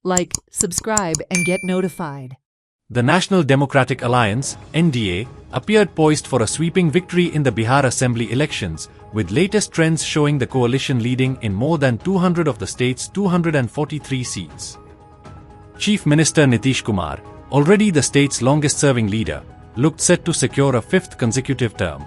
Like, subscribe and get notified. The National Democratic Alliance, NDA, appeared poised for a sweeping victory in the Bihar Assembly elections, with latest trends showing the coalition leading in more than 200 of the state's 243 seats. Chief Minister Nitish Kumar, already the state's longest-serving leader, looked set to secure a fifth consecutive term.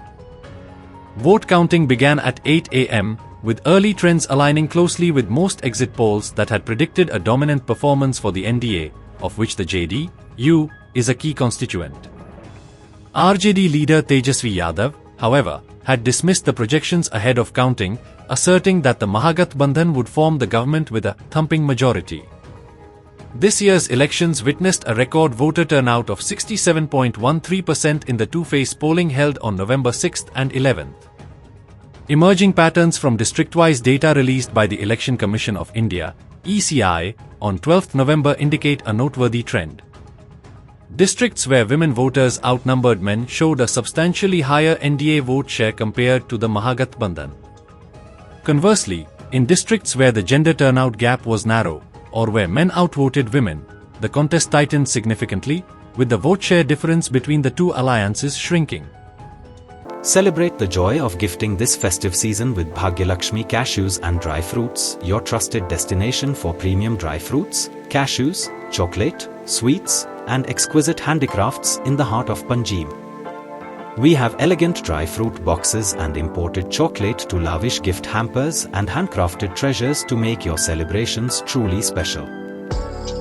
Vote counting began at 8 a.m., with early trends aligning closely with most exit polls that had predicted a dominant performance for the NDA, of which the JD-U is a key constituent. RJD leader Tejasvi Yadav, however, had dismissed the projections ahead of counting, asserting that the Mahagathbandhan would form the government with a thumping majority. This year's elections witnessed a record voter turnout of 67.13% in the two-phase polling held on November 6th and 11th. Emerging patterns from district-wise data released by the Election Commission of India, ECI, on 12th November indicate a noteworthy trend. Districts where women voters outnumbered men showed a substantially higher NDA vote share compared to the Mahagathbandhan. Conversely, in districts where the gender turnout gap was narrow, or where men outvoted women, the contest tightened significantly, with the vote share difference between the two alliances shrinking. Celebrate the joy of gifting this festive season with Bhagyalakshmi Cashews and Dry Fruits, your trusted destination for premium dry fruits, cashews, chocolate, sweets, and exquisite handicrafts in the heart of Panjim. We have elegant dry fruit boxes and imported chocolate to lavish gift hampers and handcrafted treasures to make your celebrations truly special.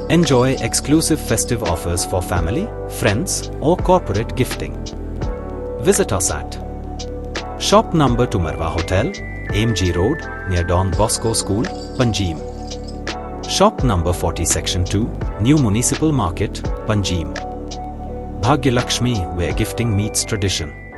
Enjoy exclusive festive offers for family, friends, or corporate gifting. Visit us at Shop Number to Marwa Hotel, AMG Road, near Don Bosco School, Panjim. Shop Number 40 Section 2, New Municipal Market, Panjim. Bhagyalakshmi, where gifting meets tradition.